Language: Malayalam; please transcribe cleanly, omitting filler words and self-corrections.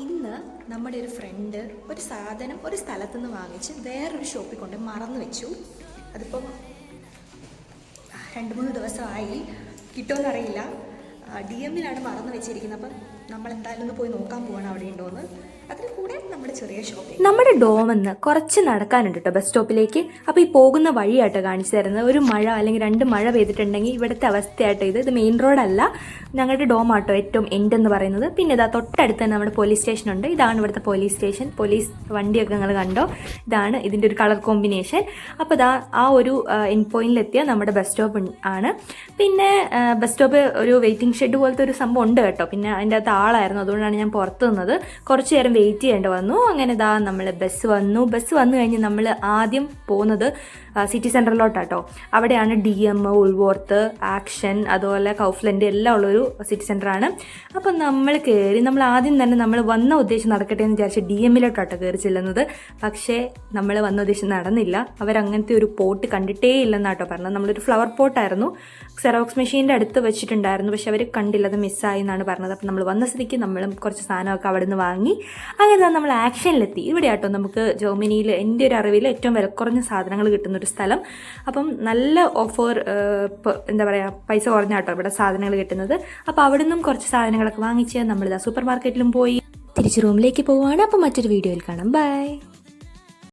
ഇന്ന് നമ്മുടെ ഒരു ഫ്രണ്ട് ഒരു സാധനം ഒരു സ്ഥലത്തു നിന്ന് വാങ്ങിച്ച് വേറൊരു ഷോപ്പിൽ കൊണ്ട് മറന്നു വെച്ചു. അതിപ്പം 2-3 ദിവസമായി, കിട്ടുമെന്നറിയില്ല. DM-ലാണ് മറന്നു വെച്ചിരിക്കുന്നത്. അപ്പം നമ്മൾ എന്തായാലും ഒന്ന് പോയി നോക്കാൻ പോവാണ് അവിടെ ഉണ്ടോയെന്ന്. അതിന് കൂടെ നമ്മുടെ ചെറിയ ഷോപ്പിൽ നമ്മുടെ ഡോമെന്ന് കുറച്ച് നടക്കാനുണ്ട് കേട്ടോ ബസ് സ്റ്റോപ്പിലേക്ക്. അപ്പോൾ ഈ പോകുന്ന വഴിയാട്ടോ കാണിച്ചു തരുന്നത്. ഒരു മഴ അല്ലെങ്കിൽ 2 മഴ പെയ്തിട്ടുണ്ടെങ്കിൽ ഇവിടുത്തെ അവസ്ഥയായിട്ടോ ഇത് മെയിൻ റോഡല്ല, ഞങ്ങളുടെ ഡോമാട്ടോ ഏറ്റവും എൻഡ് എന്ന് പറയുന്നത്. പിന്നെ ഇതാ തൊട്ടടുത്ത് തന്നെ നമ്മുടെ പോലീസ് സ്റ്റേഷൻ ഉണ്ട്. ഇതാണ് ഇവിടുത്തെ പോലീസ് സ്റ്റേഷൻ. പോലീസ് വണ്ടിയൊക്കെ നിങ്ങൾ കണ്ടോ, ഇതാണ് ഇതിൻ്റെ ഒരു കളർ കോമ്പിനേഷൻ. അപ്പോൾ ഇതാ ആ ഒരു എൻഡ് പോയിന്റിലെത്തിയ നമ്മുടെ ബസ് സ്റ്റോപ്പ് ആണ്. പിന്നെ ബസ് സ്റ്റോപ്പ് ഒരു വെയിറ്റിംഗ് ഷെഡ് പോലത്തെ ഒരു സംഭവം ഉണ്ട് കേട്ടോ. പിന്നെ അതിൻ്റെ അകത്ത് ആളായിരുന്നു, അതുകൊണ്ടാണ് ഞാൻ പുറത്ത് നിന്നത്. കുറച്ച് നേരം വെയിറ്റ് ചെയ്യേണ്ടി വന്നു. അങ്ങനെ ഇതാ നമ്മൾ ബസ് വന്നു കഴിഞ്ഞ് നമ്മൾ ആദ്യം പോകുന്നത് സിറ്റി സെൻറ്ററിലോട്ടാട്ടോ. അവിടെയാണ് DM, ഉൾവോർത്ത്, ആക്ഷൻ, അതുപോലെ കൗഫ്ലൻഡ് എല്ലാം ഉള്ളൊരു സിറ്റി സെൻറ്ററാണ്. അപ്പം നമ്മൾ കയറി, നമ്മൾ ആദ്യം തന്നെ നമ്മൾ വന്ന ഉദ്ദേശം നടക്കട്ടെ എന്ന് വിചാരിച്ച് DM-ലോട്ടാട്ടോ കയറി ചെല്ലുന്നത്. പക്ഷേ നമ്മൾ വന്ന ഉദ്ദേശം നടന്നില്ല. അവരങ്ങനത്തെ ഒരു പോട്ട് കണ്ടിട്ടേ ഇല്ലെന്നാട്ടോ പറഞ്ഞത്. നമ്മളൊരു ഫ്ലവർ പോട്ടായിരുന്നു സെറോക്സ് മെഷീൻ്റെ അടുത്ത് വെച്ചിട്ടുണ്ടായിരുന്നു, പക്ഷെ അവർ കണ്ടില്ല, അത് മിസ്സായി എന്നാണ് പറഞ്ഞത്. അപ്പം നമ്മൾ വന്ന സ്ഥിതിക്ക് നമ്മളും കുറച്ച് സാധനമൊക്കെ അവിടെ നിന്ന് വാങ്ങി അങ്ങനെ നമ്മൾ ആക്ഷനിലെത്തി. ഇവിടെ ആട്ടോ നമുക്ക് ജർമ്മനിയിൽ എൻ്റെ ഒരു അറിവിൽ ഏറ്റവും വിലക്കുറഞ്ഞ സാധനങ്ങൾ കിട്ടുന്നൊരു സ്ഥലം. അപ്പം നല്ല ഓഫർ, എന്താ പറയുക, പൈസ കുറഞ്ഞാട്ടോ ഇവിടെ സാധനങ്ങൾ കിട്ടുന്നത്. അപ്പോൾ അവിടെ നിന്നും കുറച്ച് സാധനങ്ങളൊക്കെ വാങ്ങിച്ച് നമ്മളിതാ സൂപ്പർ മാർക്കറ്റിലും പോയി തിരിച്ച് റൂമിലേക്ക് പോവുകയാണ്. അപ്പോൾ മറ്റൊരു വീഡിയോയിൽ കാണാം. ബൈ.